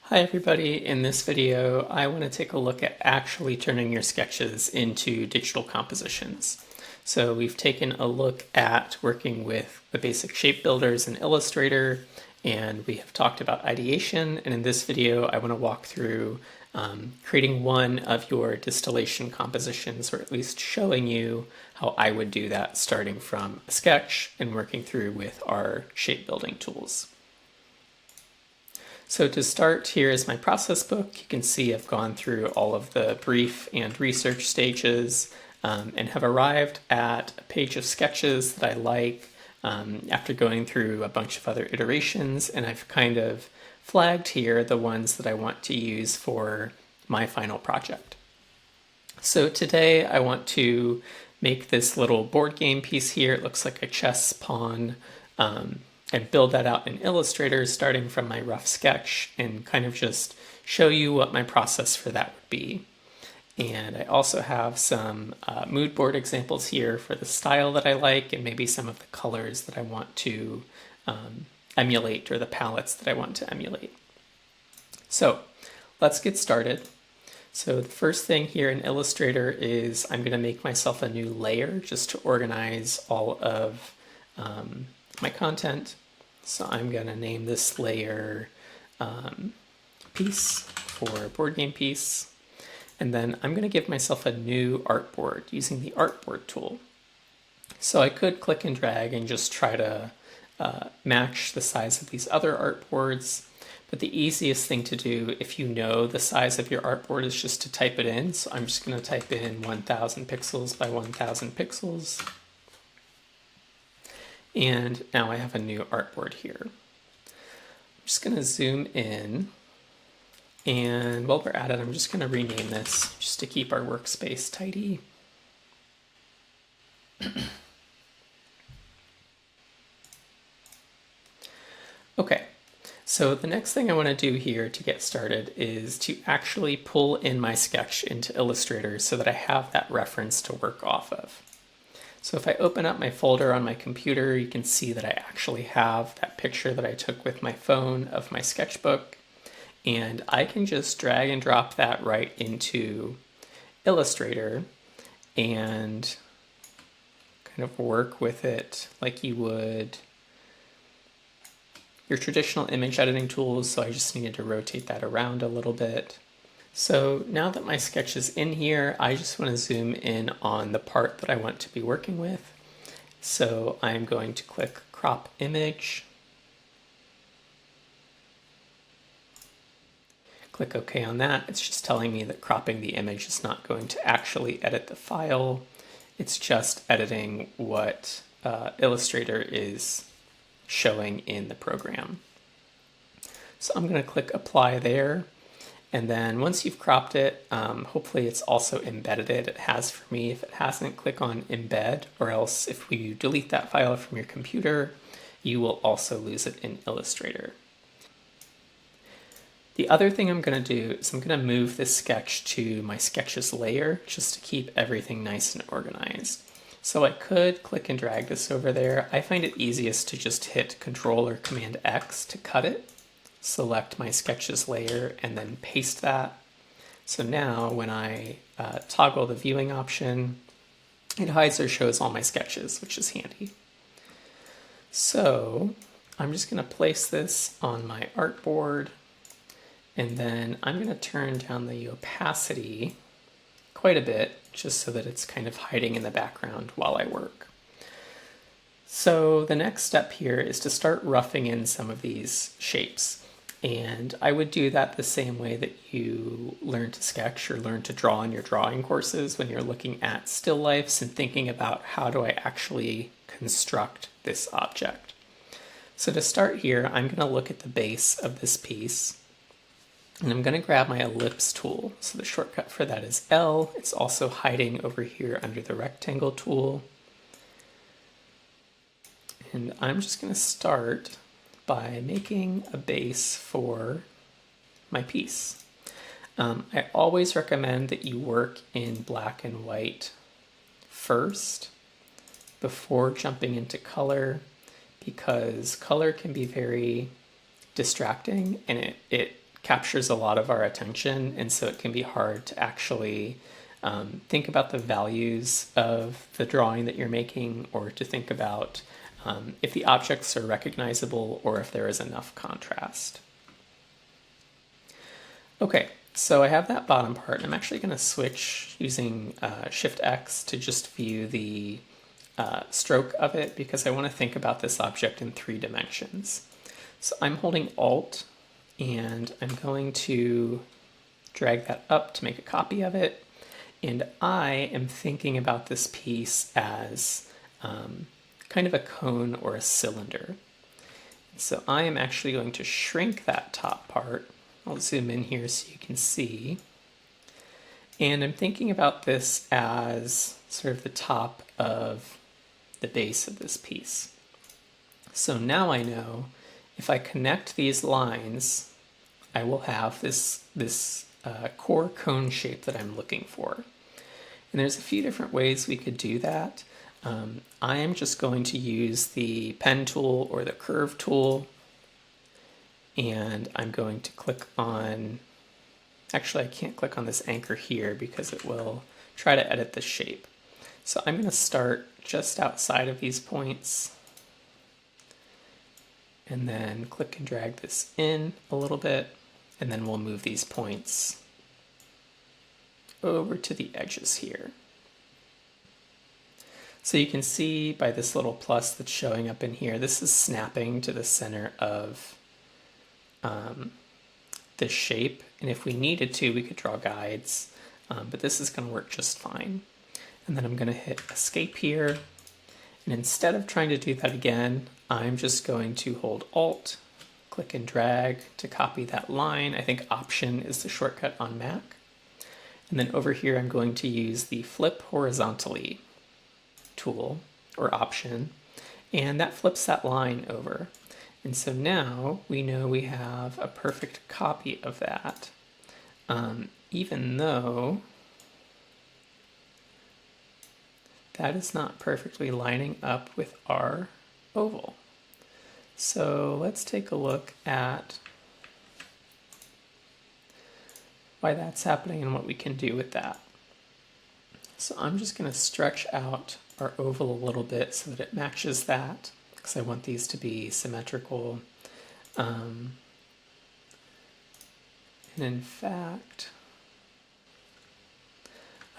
Hi everybody, in this video I want to take a look at actually turning your sketches into digital compositions. So we've taken a look at working with the basic shape builders in Illustrator, and we have talked about ideation, and in this video I want to walk through creating one of your distillation compositions, or at least showing you how I would do that starting from a sketch and working through with our shape building tools. So to start, here is my process book. You can see I've gone through all of the brief and research stages and have arrived at a page of sketches that I like after going through a bunch of other iterations, and I've kind of flagged here the ones that I want to use for my final project. So today I want to make this little board game piece here. It looks like a chess pawn, and build that out in Illustrator starting from my rough sketch and kind of just show you what my process for that would be. And I also have some mood board examples here for the style that I like and maybe some of the colors that I want to emulate, or the palettes that I want to emulate. So let's get started. So the first thing here in Illustrator is I'm going to make myself a new layer just to organize all of my content. So I'm going to name this layer piece for board game piece. And then I'm going to give myself a new artboard using the artboard tool. So I could click and drag and just try to match the size of these other artboards. But the easiest thing to do if you know the size of your artboard is just to type it in. So I'm just going to type in 1000 pixels by 1000 pixels. And now I have a new artboard here. I'm just going to zoom in, and while we're at it, I'm just going to rename this just to keep our workspace tidy. Okay, so the next thing I want to do here to get started is to actually pull in my sketch into Illustrator so that I have that reference to work off of. So if I open up my folder on my computer, you can see that I actually have that picture that I took with my phone of my sketchbook, and I can just drag and drop that right into Illustrator and kind of work with it like you would your traditional image editing tools. So I just needed to rotate that around a little bit. So now that my sketch is in here, I just want to zoom in on the part that I want to be working with. So I'm going to click crop image, click OK on that. It's just telling me that cropping the image is not going to actually edit the file. It's just editing what Illustrator is showing in the program. So I'm going to click apply there. And then once you've cropped it, hopefully it's also embedded it. It has for me. If it hasn't, click on embed, or else if you delete that file from your computer, you will also lose it in Illustrator. The other thing I'm going to do is I'm going to move this sketch to my sketches layer just to keep everything nice and organized. So I could click and drag this over there. I find it easiest to just hit Control or Command X to cut it. Select my sketches layer and then paste that. So now when I toggle the viewing option, it hides or shows all my sketches, which is handy. So I'm just going to place this on my artboard, and then I'm going to turn down the opacity quite a bit just so that it's kind of hiding in the background while I work. So the next step here is to start roughing in some of these shapes. And I would do that the same way that you learn to sketch or learn to draw in your drawing courses when you're looking at still lifes and thinking about how do I actually construct this object. So to start here, I'm going to look at the base of this piece, and I'm going to grab my ellipse tool. So the shortcut for that is L. It's also hiding over here under the rectangle tool. And I'm just going to start by making a base for my piece. I always recommend that you work in black and white first before jumping into color, because color can be very distracting and it captures a lot of our attention, and so it can be hard to actually think about the values of the drawing that you're making, or to think about if the objects are recognizable or if there is enough contrast. Okay, so I have that bottom part. I'm actually going to switch using Shift X to just view the stroke of it, because I want to think about this object in 3 dimensions. So I'm holding Alt, and I'm going to drag that up to make a copy of it. And I am thinking about this piece as kind of a cone or a cylinder. So I am actually going to shrink that top part. I'll zoom in here so you can see. And I'm thinking about this as sort of the top of the base of this piece. So now I know if I connect these lines, I will have this core cone shape that I'm looking for. And there's a few different ways we could do that. I am just going to use the pen tool or the curve tool, and I'm going to click on, actually I can't click on this anchor here because it will try to edit the shape. So I'm going to start just outside of these points, and then click and drag this in a little bit, and then we'll move these points over to the edges here. So you can see by this little plus that's showing up in here, this is snapping to the center of this shape. And if we needed to, we could draw guides, but this is going to work just fine. And then I'm going to hit Escape here. And instead of trying to do that again, I'm just going to hold Alt, click and drag to copy that line. I think Option is the shortcut on Mac. And then over here, I'm going to use the Flip Horizontally tool or option, and that flips that line over. And so now we know we have a perfect copy of that, even though that is not perfectly lining up with our oval. So let's take a look at why that's happening and what we can do with that. So I'm just going to stretch out our oval a little bit so that it matches that, because I want these to be symmetrical. And in fact,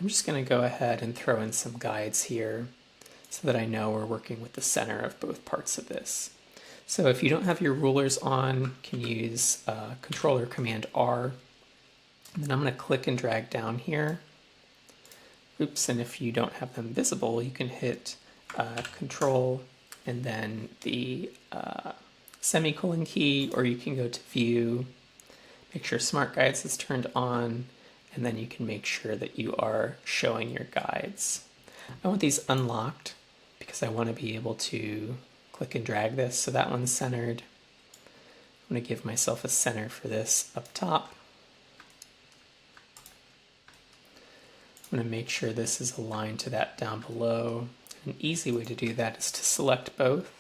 I'm just going to go ahead and throw in some guides here so that I know we're working with the center of both parts of this. So if you don't have your rulers on, you can use Control or Command R. And then I'm going to click and drag down here. Oops, and if you don't have them visible, you can hit Control and then the semicolon key, or you can go to View, make sure Smart Guides is turned on, and then you can make sure that you are showing your guides. I want these unlocked because I want to be able to click and drag this, so that one's centered. I'm going to give myself a center for this up top. I'm going to make sure this is aligned to that down below. An easy way to do that is to select both.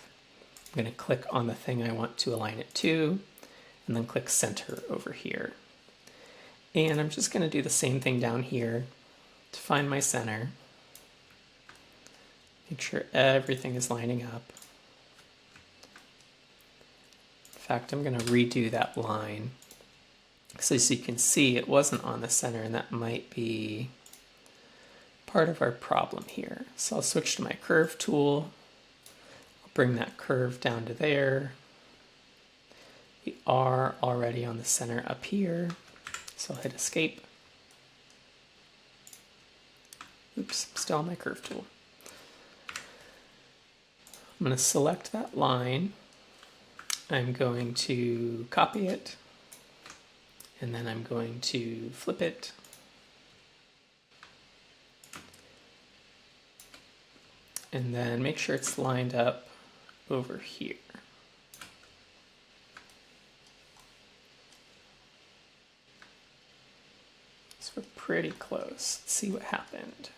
I'm going to click on the thing I want to align it to, and then click Center over here. And I'm just going to do the same thing down here to find my center. Make sure everything is lining up. In fact, I'm going to redo that line. So as you can see, it wasn't on the center, and that might be part of our problem here. So I'll switch to my curve tool. I'll bring that curve down to there. We are already on the center up here. So I'll hit Escape. Oops, still on my curve tool. I'm going to select that line. I'm going to copy it, and then I'm going to flip it. And then make sure it's lined up over here. So we're pretty close. Let's see what happened.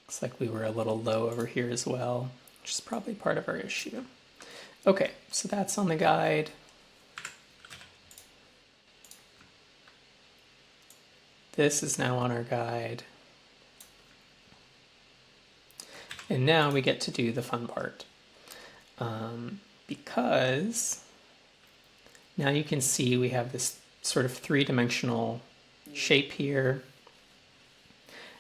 Looks like we were a little low over here as well, which is probably part of our issue. Okay, so that's on the guide. This is now on our guide. And now we get to do the fun part. Because now you can see we have this sort of three-dimensional shape here.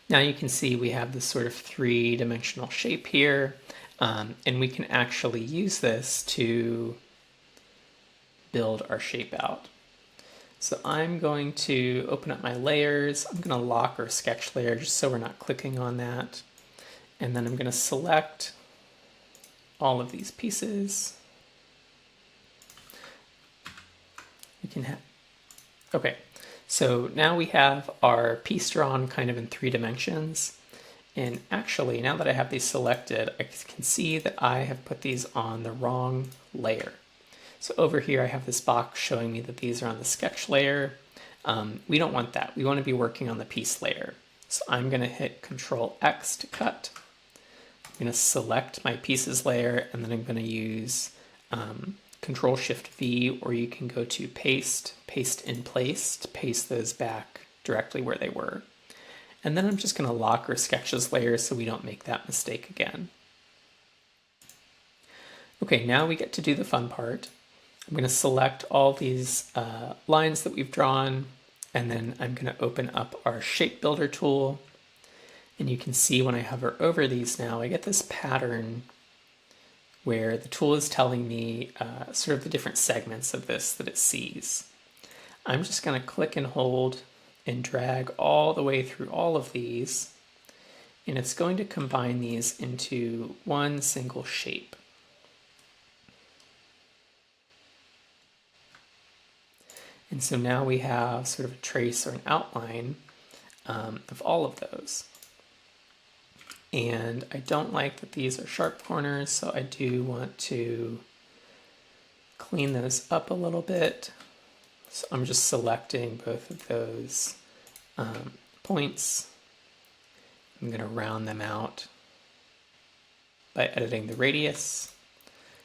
Now you can see we have this sort of three-dimensional shape here, and we can actually use this to build our shape out. So I'm going to open up my layers. I'm going to lock our sketch layer just so we're not clicking on that. And then I'm going to select all of these pieces. We can have, okay, so now we have our piece drawn kind of in 3 dimensions. And actually, now that I have these selected, I can see that I have put these on the wrong layer. So over here, I have this box showing me that these are on the sketch layer. We don't want that. We want to be working on the piece layer. So I'm going to hit Control X to cut. I'm going to select my pieces layer, and then I'm going to use Control Shift V, or you can go to Paste, Paste in Place to paste those back directly where they were. And then I'm just going to lock our sketches layer so we don't make that mistake again. Okay, now we get to do the fun part. I'm going to select all these lines that we've drawn, and then I'm going to open up our Shape Builder tool. And you can see when I hover over these now, I get this pattern where the tool is telling me sort of the different segments of this that it sees. I'm just going to click and hold and drag all the way through all of these, and it's going to combine these into one single shape. And so now we have sort of a trace or an outline of all of those. And I don't like that these are sharp corners, so I do want to clean those up a little bit. So I'm just selecting both of those points. I'm going to round them out by editing the radius,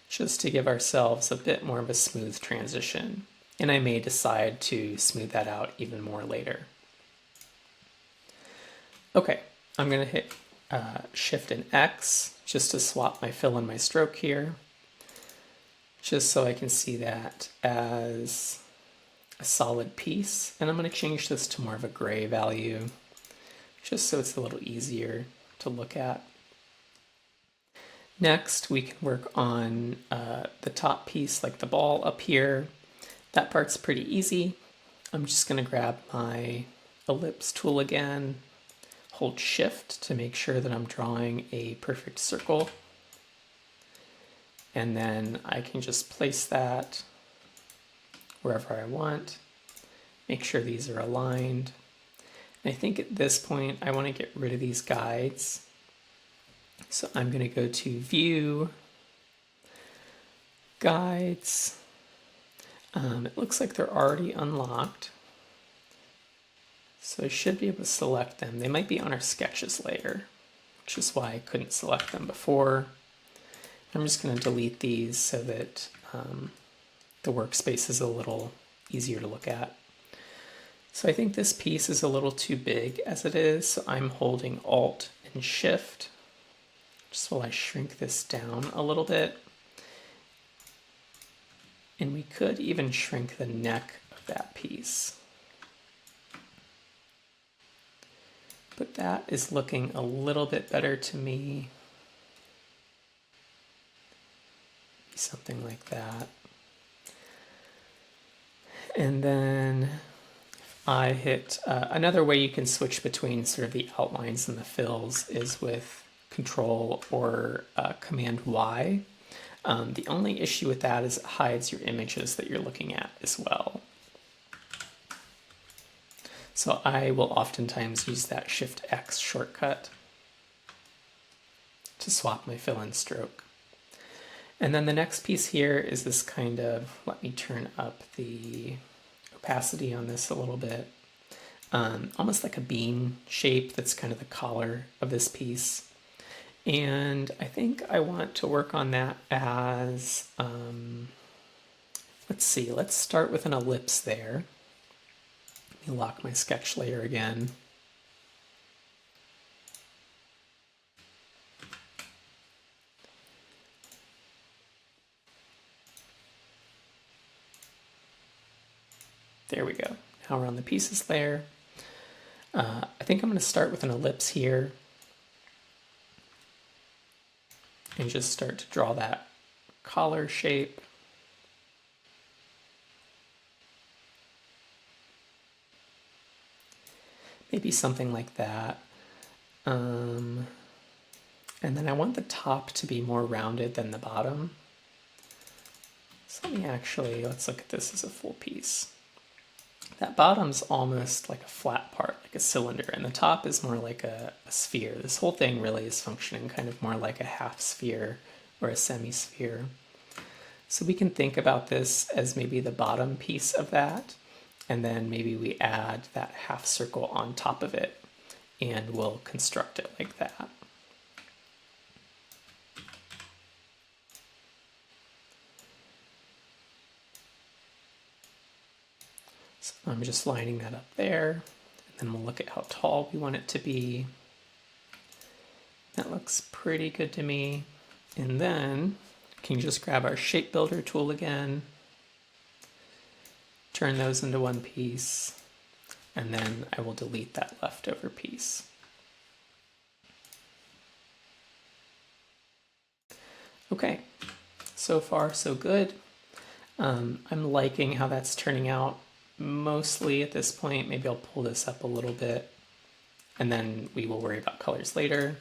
just to give ourselves a bit more of a smooth transition. And I may decide to smooth that out even more later. Okay, I'm going to hit Shift and X just to swap my fill and my stroke here, just so I can see that as a solid piece. And I'm going to change this to more of a gray value, just so it's a little easier to look at. Next, we can work on the top piece, like the ball up here. That part's pretty easy. I'm just going to grab my ellipse tool again, hold Shift to make sure that I'm drawing a perfect circle, and then I can just place that wherever I want, make sure these are aligned. And I think at this point I want to get rid of these guides. So I'm going to go to View, Guides. It looks like they're already unlocked, so I should be able to select them. They might be on our sketches layer, which is why I couldn't select them before. I'm just going to delete these so that the workspace is a little easier to look at. So I think this piece is a little too big as it is, so I'm holding Alt and Shift just while I shrink this down a little bit. And we could even shrink the neck of that piece. But that is looking a little bit better to me. Something like that. And then I hit, another way you can switch between sort of the outlines and the fills is with Control or Command Y. The only issue with that is it hides your images that you're looking at as well. So I will oftentimes use that Shift X shortcut to swap my fill and stroke. And then the next piece here is this kind of, let me turn up the opacity on this a little bit, almost like a bean shape. That's kind of the collar of this piece. And I think I want to work on that as, let's see, let's start with an ellipse there. Let me lock my sketch layer again. There we go. Now we're on the pieces layer. I think I'm going to start with an ellipse here and just start to draw that collar shape. Maybe something like that. And then I want the top to be more rounded than the bottom. So let's look at this as a full piece. That bottom's almost like a flat part, like a cylinder, and the top is more like a sphere. This whole thing really is functioning kind of more like a half sphere or a semi-sphere. So we can think about this as maybe the bottom piece of that, and then maybe we add that half circle on top of it, and we'll construct it like that. So I'm just lining that up there, and then we'll look at how tall we want it to be. That looks pretty good to me. And then can you just grab our shape builder tool again, turn those into one piece, and then I will delete that leftover piece. Okay, so far so good. I'm liking how that's turning out mostly at this point. Maybe I'll pull this up a little bit and then we will worry about colors later.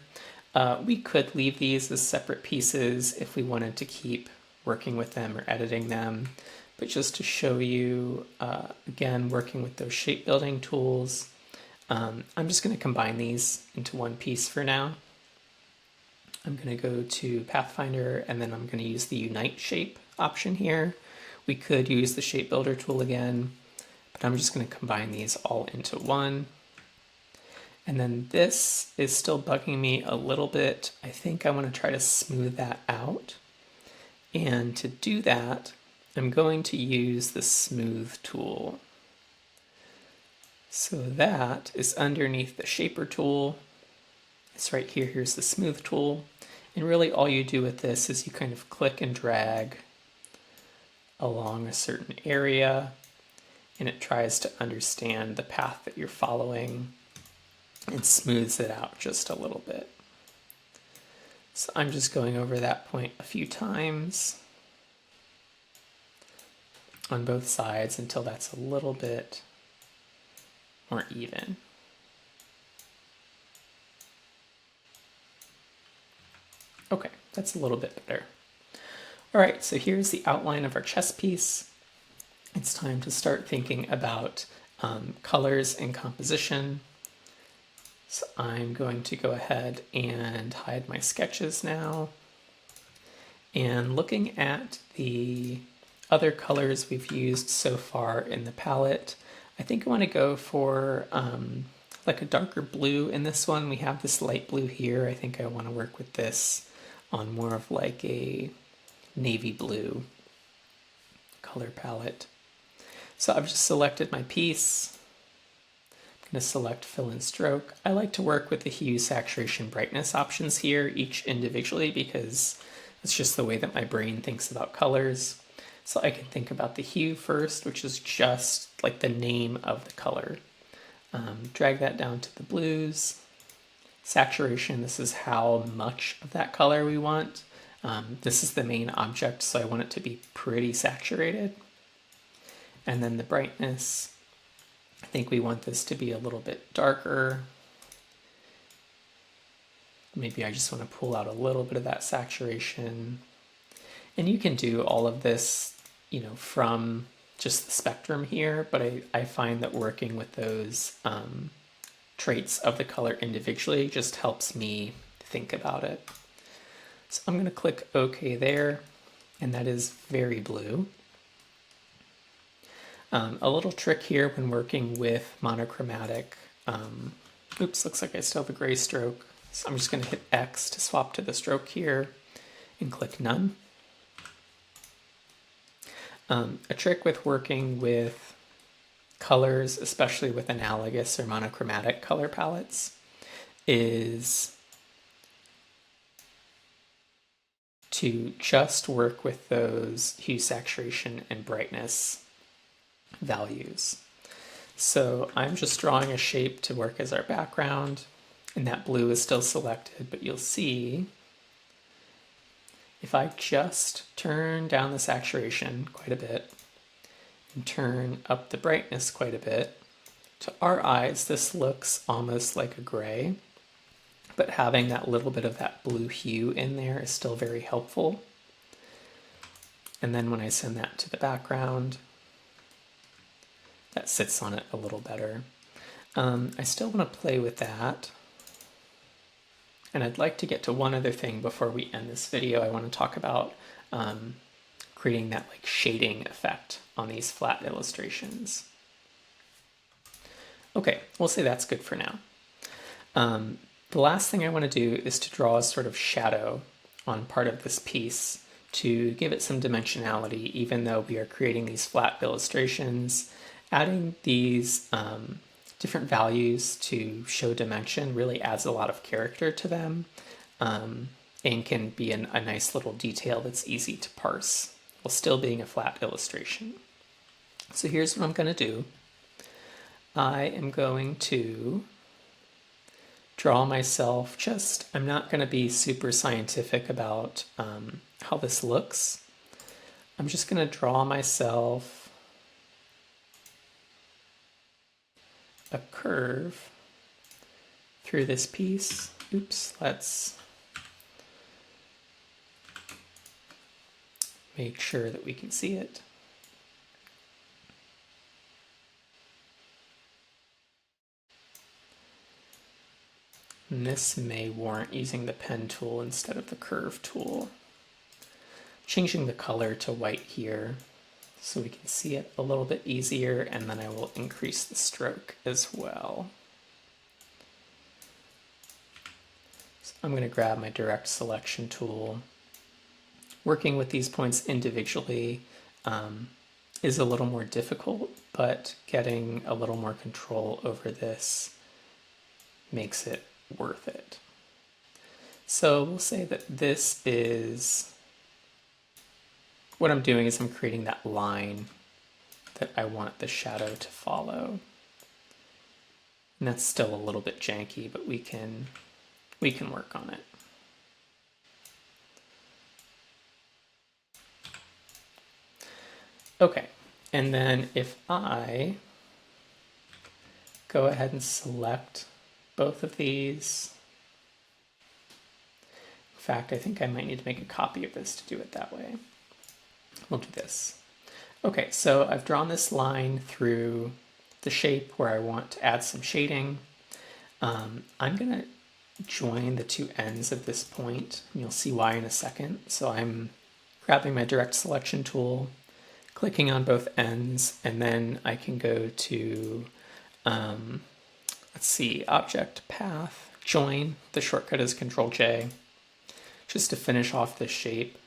We could leave these as separate pieces if we wanted to keep working with them or editing them. But just to show you, again, working with those shape building tools, I'm just going to combine these into one piece for now. I'm going to go to Pathfinder and then I'm going to use the Unite Shape option here. We could use the Shape Builder tool again, but I'm just going to combine these all into one. And then this is still bugging me a little bit. I think I want to try to smooth that out. And to do that, I'm going to use the Smooth tool. So that is underneath the Shaper tool. It's right here. Here's the Smooth tool. And really all you do with this is you kind of click and drag along a certain area, and it tries to understand the path that you're following and smooths it out just a little bit. So I'm just going over that point a few times on both sides until that's a little bit more even. Okay, that's a little bit better. All right, so here's the outline of our chess piece. It's time to start thinking about colors and composition. So I'm going to go ahead and hide my sketches now. And looking at the other colors we've used so far in the palette, I think I want to go for like a darker blue in this one. We have this light blue here. I think I want to work with this on more of like a navy blue color palette. So I've just selected my piece. I'm going to select fill and stroke. I like to work with the hue, saturation, brightness options here, each individually, because it's just the way that my brain thinks about colors. So I can think about the hue first, which is just like the name of the color. Drag that down to the blues. Saturation, this is how much of that color we want. This is the main object, so I want it to be pretty saturated. And then the brightness, I think we want this to be a little bit darker. Maybe I just want to pull out a little bit of that saturation. And you can do all of this, you know, from just the spectrum here, but I find that working with those traits of the color individually just helps me think about it. So I'm going to click OK there, and that is very blue. A little trick here when working with monochromatic, oops, looks like I still have a gray stroke. So I'm just going to hit X to swap to the stroke here and click None. A trick with working with colors, especially with analogous or monochromatic color palettes, is to just work with those hue, saturation, and brightness values. So I'm just drawing a shape to work as our background, and that blue is still selected, but you'll see if I just turn down the saturation quite a bit and turn up the brightness quite a bit, to our eyes this looks almost like a gray, but having that little bit of that blue hue in there is still very helpful. And then when I send that to the background, that sits on it a little better. I still want to play with that. And I'd like to get to one other thing before we end this video. I want to talk about creating that like shading effect on these flat illustrations. Okay, we'll say that's good for now. The last thing I want to do is to draw a sort of shadow on part of this piece to give it some dimensionality, even though we are creating these flat illustrations. Adding these different values to show dimension really adds a lot of character to them, and can be a nice little detail that's easy to parse while still being a flat illustration. So here's what I'm going to do. I am going to draw myself I'm not going to be super scientific about how this looks. I'm just going to draw myself a curve through this piece. Oops, let's make sure that we can see it. And this may warrant using the pen tool instead of the curve tool. Changing the color to white here so we can see it a little bit easier, and then I will increase the stroke as well. So I'm going to grab my direct selection tool. Working with these points individually is a little more difficult, but getting a little more control over this makes it worth it. So we'll say that this is, what I'm doing is I'm creating that line that I want the shadow to follow. And that's still a little bit janky, but we can work on it. Okay, and then if I go ahead and select both of these. In fact, I think I might need to make a copy of this to do it that way. We'll do this. Okay, so I've drawn this line through the shape where I want to add some shading. I'm going to join the two ends of this point, and you'll see why in a second. So I'm grabbing my direct selection tool, clicking on both ends, and then I can go to let's see, object, path, join. The shortcut is Control-J, just to finish off this shape.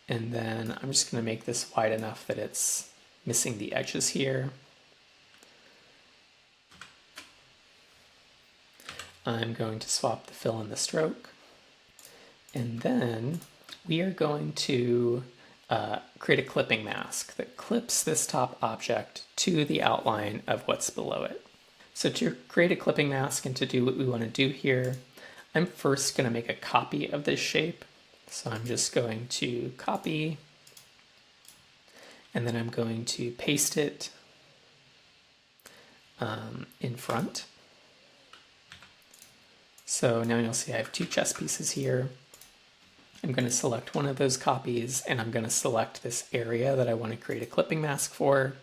And then I'm just going to make this wide enough that it's missing the edges here. I'm going to swap the fill and the stroke. And then we are going to create a clipping mask that clips this top object to the outline of what's below it. So to create a clipping mask and to do what we want to do here, I'm first going to make a copy of this shape. So I'm just going to copy, and then I'm going to paste it in front. So now you'll see I have two chess pieces here. I'm going to select one of those copies, and I'm going to select this area that I want to create a clipping mask for.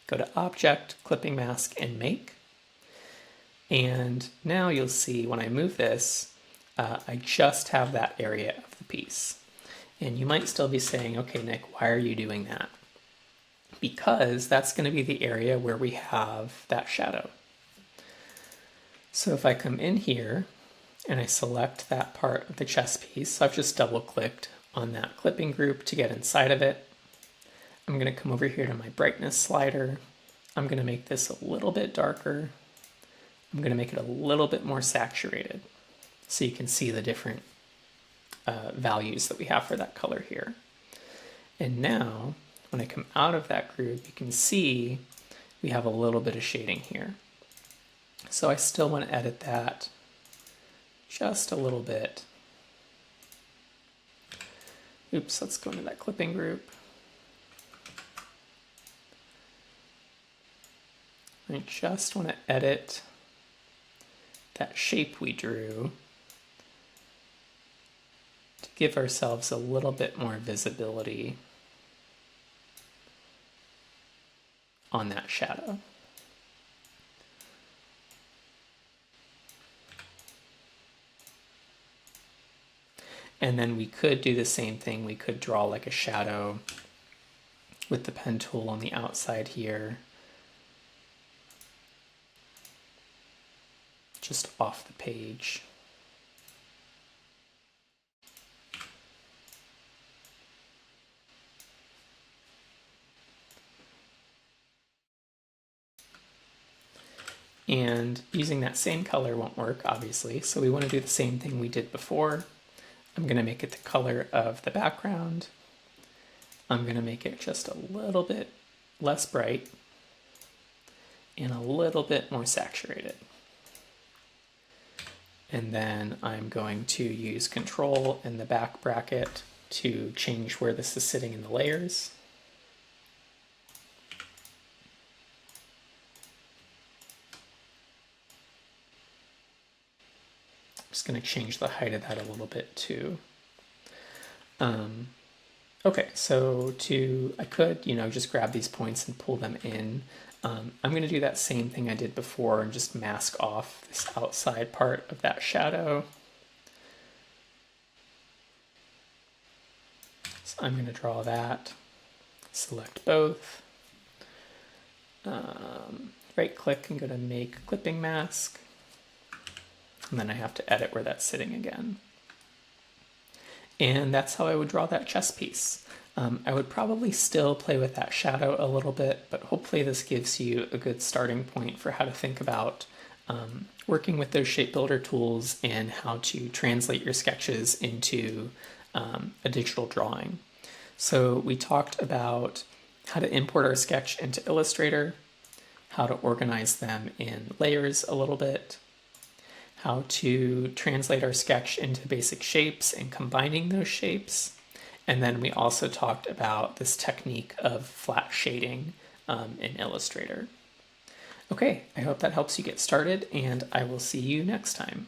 Go to Object, Clipping Mask, and Make. And now you'll see when I move this, I just have that area of the piece. And you might still be saying, okay, Nick, why are you doing that? Because that's going to be the area where we have that shadow. So if I come in here and I select that part of the chess piece, so I've just double clicked on that clipping group to get inside of it. I'm going to come over here to my brightness slider. I'm going to make this a little bit darker. I'm going to make it a little bit more saturated so you can see the different values that we have for that color here. And now, when I come out of that group, you can see we have a little bit of shading here. So I still want to edit that just a little bit. Oops, let's go into that clipping group. I just want to edit that shape we drew to give ourselves a little bit more visibility on that shadow. And then we could do the same thing. We could draw like a shadow with the pen tool on the outside here, just off the page. And using that same color won't work, obviously, so we want to do the same thing we did before. I'm going to make it the color of the background. I'm going to make it just a little bit less bright and a little bit more saturated. And then I'm going to use Control and the back bracket to change where this is sitting in the layers. I'm just going to change the height of that a little bit too. Okay, so I could, just grab these points and pull them in. I'm going to do that same thing I did before and just mask off this outside part of that shadow. So I'm going to draw that, select both, right click and go to Make Clipping Mask, and then I have to edit where that's sitting again. And that's how I would draw that chess piece. I would probably still play with that shadow a little bit, but hopefully this gives you a good starting point for how to think about working with those shape builder tools and how to translate your sketches into a digital drawing. So we talked about how to import our sketch into Illustrator, how to organize them in layers a little bit, how to translate our sketch into basic shapes and combining those shapes. And then we also talked about this technique of flat shading in Illustrator. Okay, I hope that helps you get started, and I will see you next time.